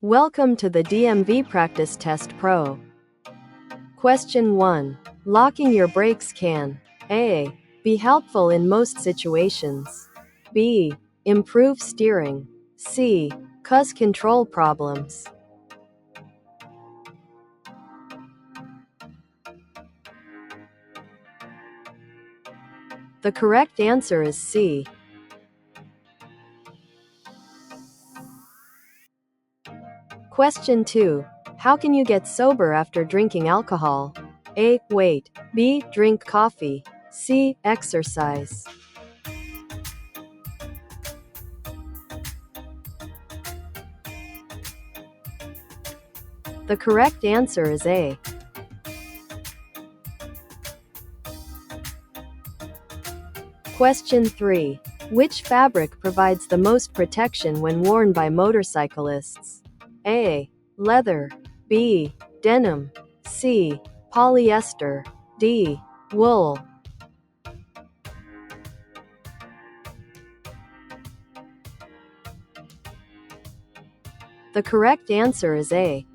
Welcome to the DMV Practice Test Pro. Question 1. Locking your brakes can A. Be helpful in most situations. B. Improve steering. C. Cause control problems. The correct answer is C. Question 2. How can you get sober after drinking alcohol? A. Wait. B. Drink coffee. C. Exercise. The correct answer is A. Question 3. Which fabric provides the most protection when worn by motorcyclists? A. Leather. B. Denim. C. Polyester. D. Wool. The correct answer is A.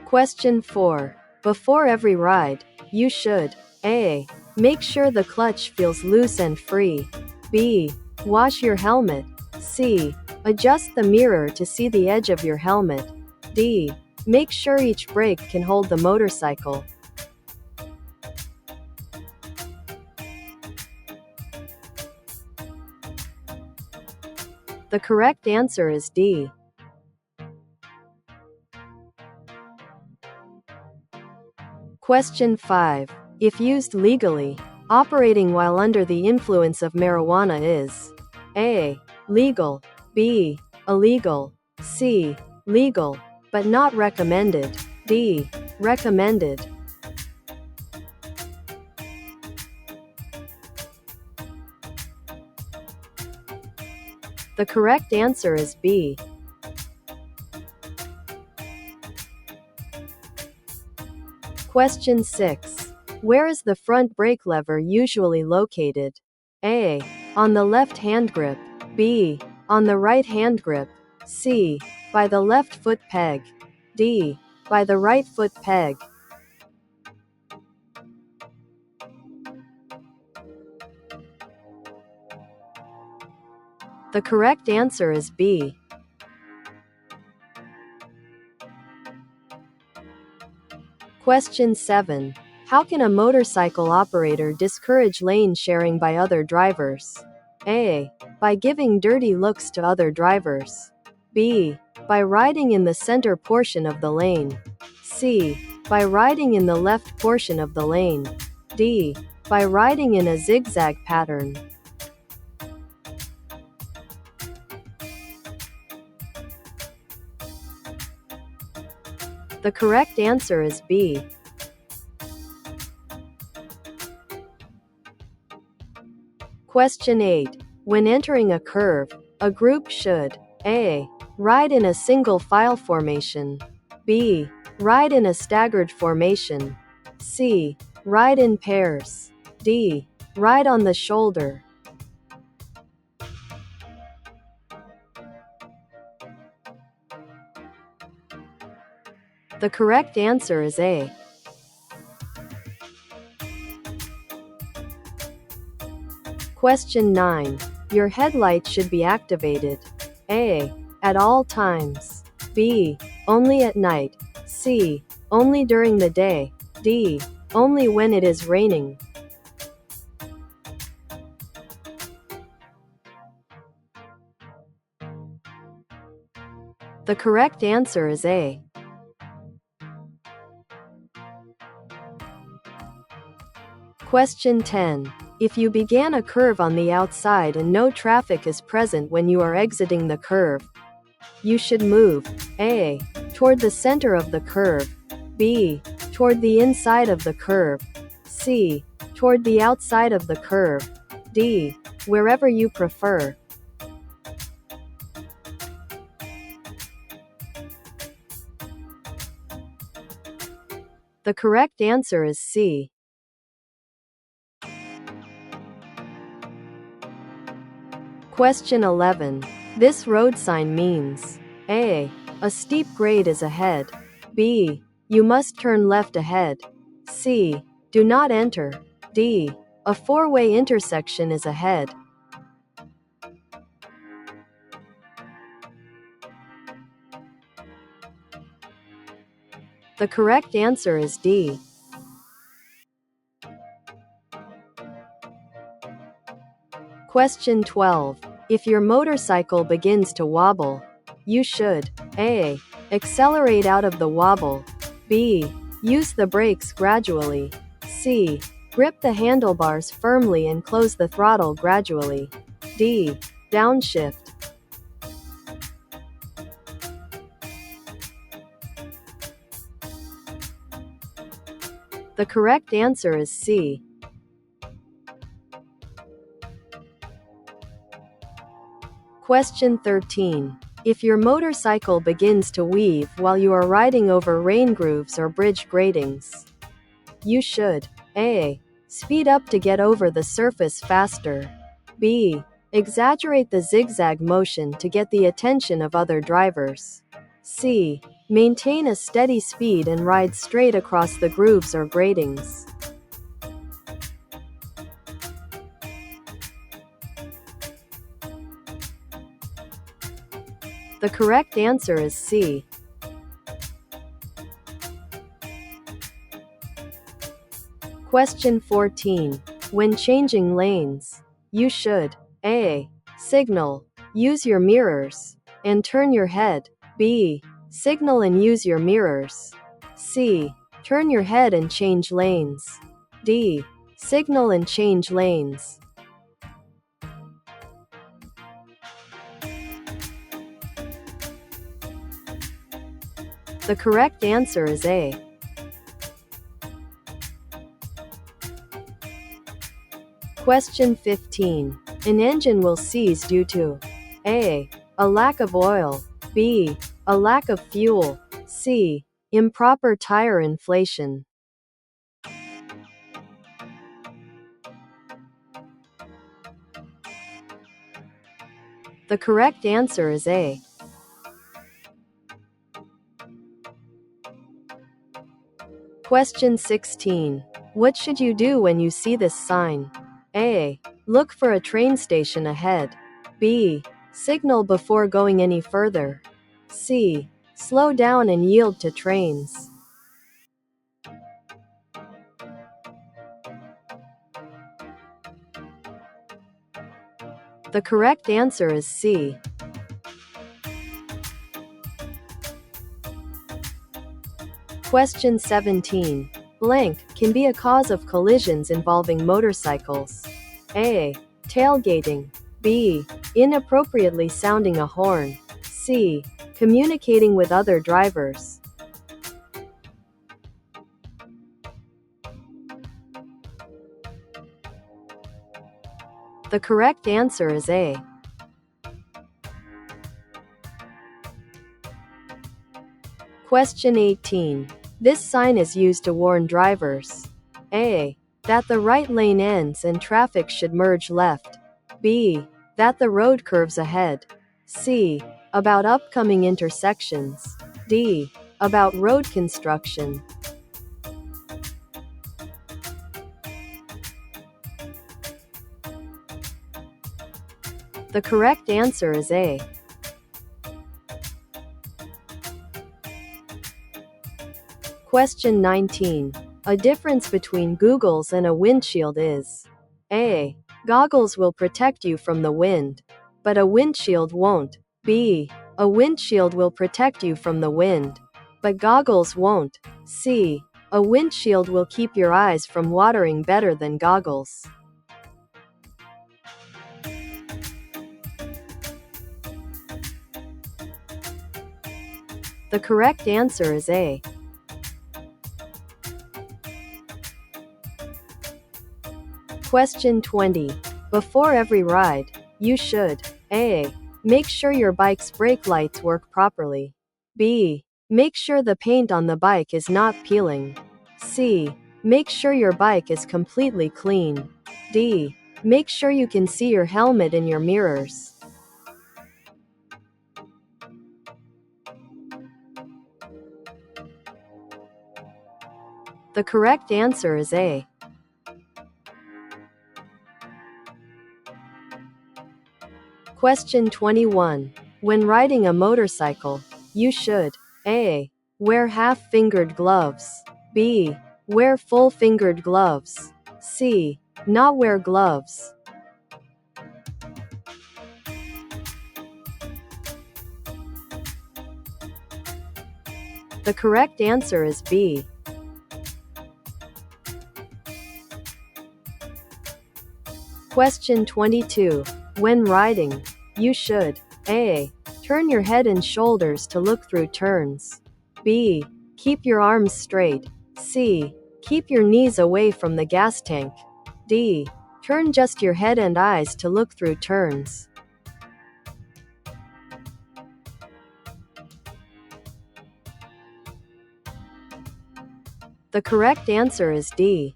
Question 4. Before every ride, you should A. Make sure the clutch feels loose and free. B. Wash your helmet. C. Adjust the mirror to see the edge of your helmet. D. Make sure each brake can hold the motorcycle. The correct answer is D. Question 5. If used legally, operating while under the influence of marijuana is A. Legal. B. Illegal. C. Legal, but not recommended. D. Recommended. The correct answer is B. Question 6. Where is the front brake lever usually located? A. On the left hand grip. B. On the right hand grip. C. By the left foot peg. D. By the right foot peg. The correct answer is B. Question 7. How can a motorcycle operator discourage lane sharing by other drivers? A. By giving dirty looks to other drivers. B. By riding in the center portion of the lane. C. By riding in the left portion of the lane. D. By riding in a zigzag pattern. The correct answer is B. Question 8. When entering a curve, a group should A. Ride in a single file formation. B. Ride in a staggered formation. C. Ride in pairs. D. Ride on the shoulder. The correct answer is A. Question 9. Your headlight should be activated. A. At all times. B. Only at night. C. Only during the day. D. Only when it is raining. The correct answer is A. Question 10. If you began a curve on the outside and no traffic is present when you are exiting the curve, you should move A. Toward the center of the curve. B. Toward the inside of the curve. C. Toward the outside of the curve. D. Wherever you prefer. The correct answer is C. Question 11. This road sign means A. A steep grade is ahead. B. You must turn left ahead. C. Do not enter. D. A four-way intersection is ahead. The correct answer is D. Question 12. If your motorcycle begins to wobble, you should A. Accelerate out of the wobble. B. Use the brakes gradually. C. Grip the handlebars firmly and close the throttle gradually. D. Downshift. The correct answer is C. Question 13. If your motorcycle begins to weave while you are riding over rain grooves or bridge gratings, you should A. Speed up to get over the surface faster. B. Exaggerate the zigzag motion to get the attention of other drivers. C. Maintain a steady speed and ride straight across the grooves or gratings. The correct answer is C. Question 14. When changing lanes, you should A. Signal, use your mirrors, and turn your head. B. Signal and use your mirrors. C. Turn your head and change lanes. D. Signal and change lanes. The correct answer is A. Question 15. An engine will seize due to A. A lack of oil. B. A lack of fuel. C. Improper tire inflation. The correct answer is A. Question 16. What should you do when you see this sign? A. Look for a train station ahead. B. Signal before going any further. C. Slow down and yield to trains. The correct answer is C. Question 17. Blank can be a cause of collisions involving motorcycles. A. Tailgating. B. Inappropriately sounding a horn. C. Communicating with other drivers. The correct answer is A. Question 18. This sign is used to warn drivers. A. That the right lane ends and traffic should merge left. B. That the road curves ahead. C. About upcoming intersections. D. About road construction. The correct answer is A. Question 19. A difference between goggles and a windshield is A. Goggles will protect you from the wind, but a windshield won't. B. A windshield will protect you from the wind, but goggles won't. C. A windshield will keep your eyes from watering better than goggles. The correct answer is A. Question 20. Before every ride, you should A. Make sure your bike's brake lights work properly. B. Make sure the paint on the bike is not peeling. C. Make sure your bike is completely clean. D. Make sure you can see your helmet in your mirrors. The correct answer is A. Question 21. When riding a motorcycle, you should A. Wear half-fingered gloves. B. Wear full-fingered gloves. C. Not wear gloves. The correct answer is B. Question 22. When riding, you should A. Turn your head and shoulders to look through turns. B. Keep your arms straight. C. Keep your knees away from the gas tank. D. Turn just your head and eyes to look through turns. The correct answer is D.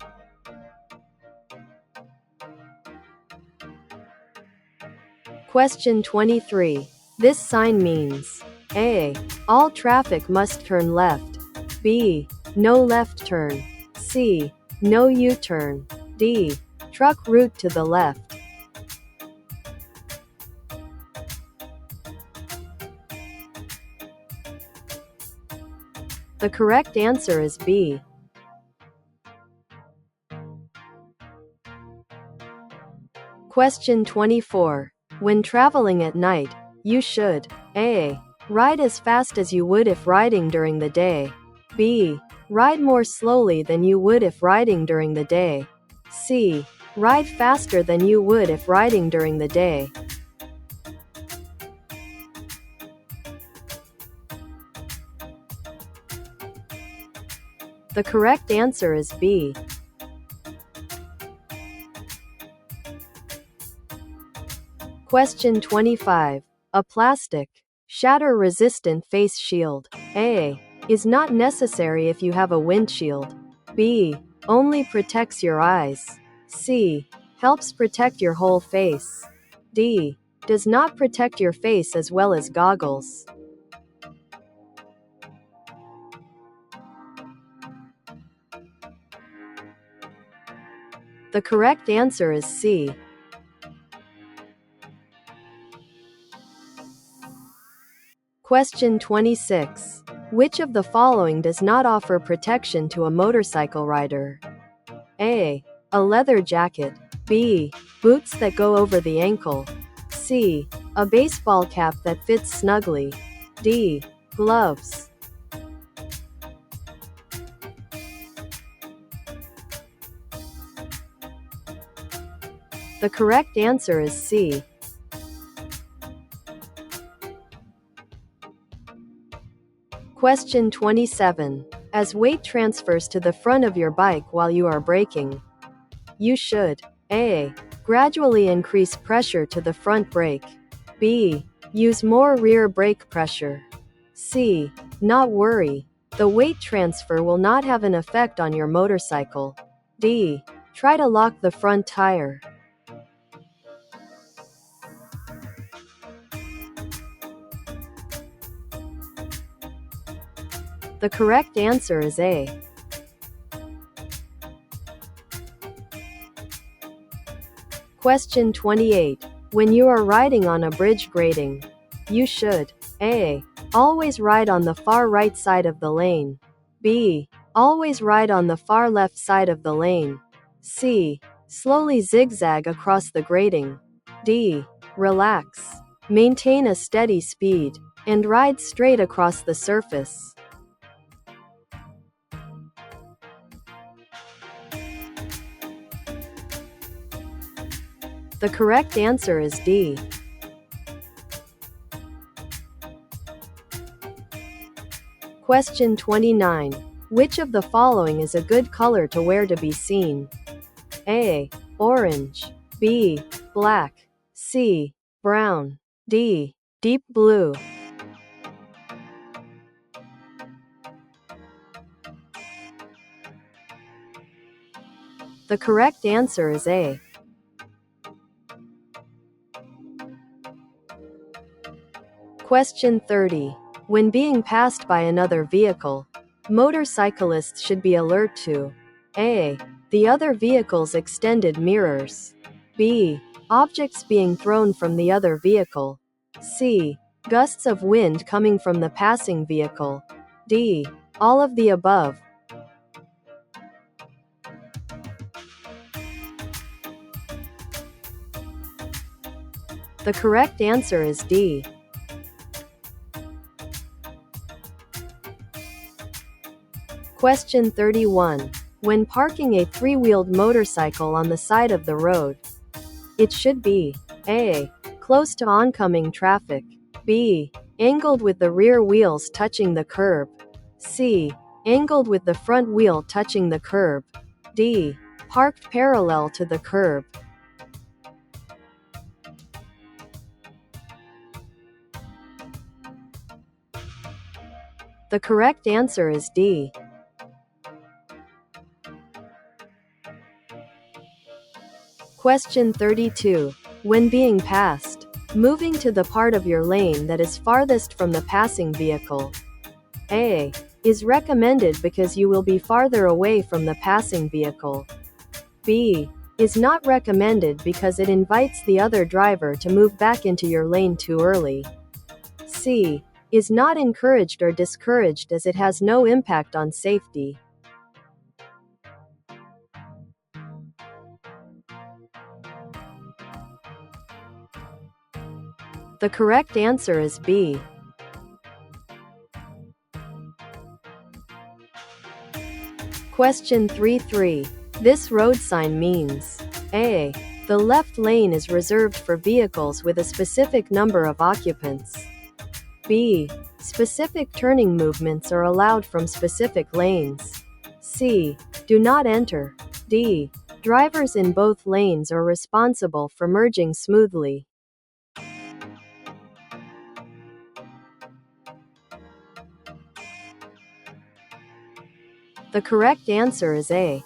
Question 23. This sign means A. All traffic must turn left. B. No left turn. C. No U-turn. D. Truck route to the left. The correct answer is B. Question 24. When traveling at night, you should A. Ride as fast as you would if riding during the day. B. Ride more slowly than you would if riding during the day. C. Ride faster than you would if riding during the day. The correct answer is B. Question 25. A plastic, shatter-resistant face shield A. is not necessary if you have a windshield. B. only protects your eyes. C. helps protect your whole face. D. does not protect your face as well as goggles. The correct answer is C. Question 26. Which of the following does not offer protection to a motorcycle rider? A. a leather jacket. B. boots that go over the ankle. C. a baseball cap that fits snugly. D. gloves. The correct answer is C. Question 27. As weight transfers to the front of your bike while you are braking, you should A. gradually increase pressure to the front brake. B. use more rear brake pressure. C. not worry. The weight transfer will not have an effect on your motorcycle. D. try to lock the front tire. The correct answer is A. Question 28. When you are riding on a bridge grading, you should A. always ride on the far right side of the lane. B. always ride on the far left side of the lane. C. slowly zigzag across the grading. D. relax. Maintain a steady speed, and ride straight across the surface. The correct answer is D. Question 29. Which of the following is a good color to wear to be seen? A. orange. B. black. C. brown. D. deep blue. The correct answer is A. Question 30. When being passed by another vehicle, motorcyclists should be alert to A. The other vehicle's extended mirrors. B. Objects being thrown from the other vehicle. C. Gusts of wind coming from the passing vehicle. D. All of the above. The correct answer is D. Question 31. When parking a three-wheeled motorcycle on the side of the road, it should be A. Close to oncoming traffic. B. Angled with the rear wheels touching the curb. C. Angled with the front wheel touching the curb. D. Parked parallel to the curb. The correct answer is D. Question 32. When being passed, moving to the part of your lane that is farthest from the passing vehicle. A. Is recommended because you will be farther away from the passing vehicle. B. Is not recommended because it invites the other driver to move back into your lane too early. C. Is not encouraged or discouraged as it has no impact on safety. The correct answer is B. Question 33. This road sign means A. The left lane is reserved for vehicles with a specific number of occupants. B. Specific turning movements are allowed from specific lanes. C. Do not enter. D. Drivers in both lanes are responsible for merging smoothly. The correct answer is A.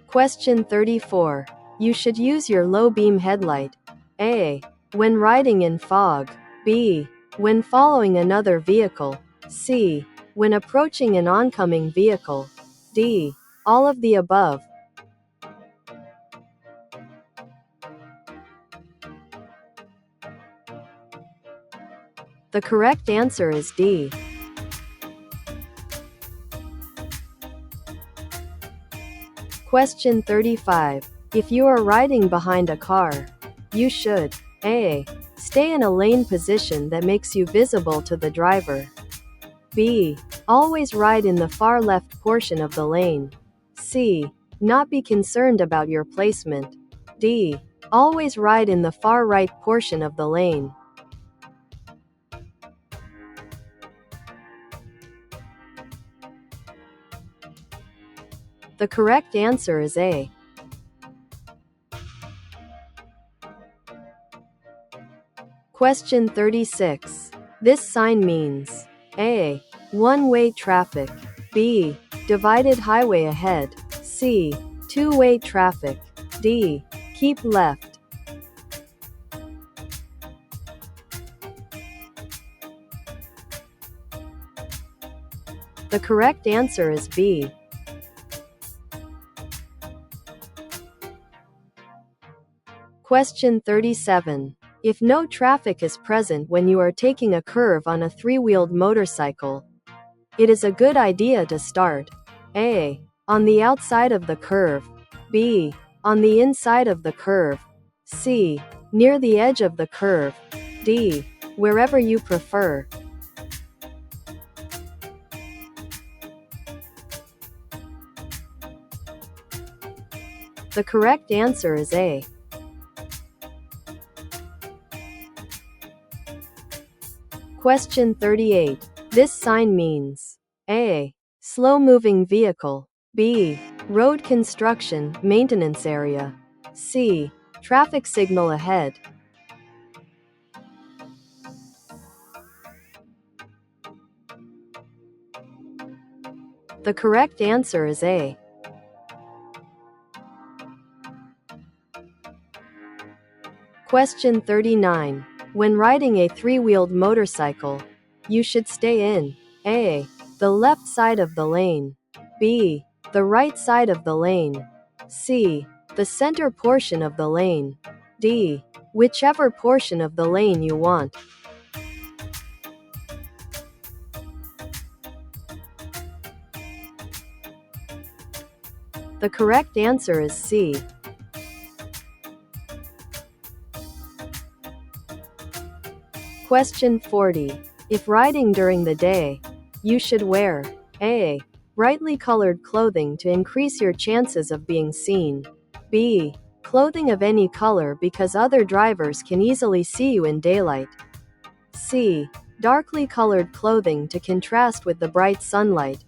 Question 34. You should use your low beam headlight. A. When riding in fog. B. When following another vehicle. C. When approaching an oncoming vehicle. D. All of the above. The correct answer is D. Question 35. If you are riding behind a car, you should A. Stay in a lane position that makes you visible to the driver. B. Always ride in the far left portion of the lane. C. Not be concerned about your placement. D. Always ride in the far right portion of the lane. The correct answer is A. Question 36. This sign means A. One-way traffic. B. Divided highway ahead. C. Two-way traffic. D. Keep left. The correct answer is B. Question 37. If no traffic is present when you are taking a curve on a three-wheeled motorcycle, it is a good idea to start A. On the outside of the curve. B. On the inside of the curve. C. Near the edge of the curve. D. Wherever you prefer. The correct answer is A. Question 38. This sign means A. Slow-moving vehicle. B. Road construction, maintenance area. C. Traffic signal ahead. The correct answer is A. Question 39. When riding a three-wheeled motorcycle, you should stay in A. the left side of the lane, B. the right side of the lane, C. the center portion of the lane, D. whichever portion of the lane you want. The correct answer is C. Question 40. If riding during the day, you should wear A. brightly colored clothing to increase your chances of being seen, B. clothing of any color because other drivers can easily see you in daylight, C. darkly colored clothing to contrast with the bright sunlight.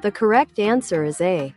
The correct answer is A.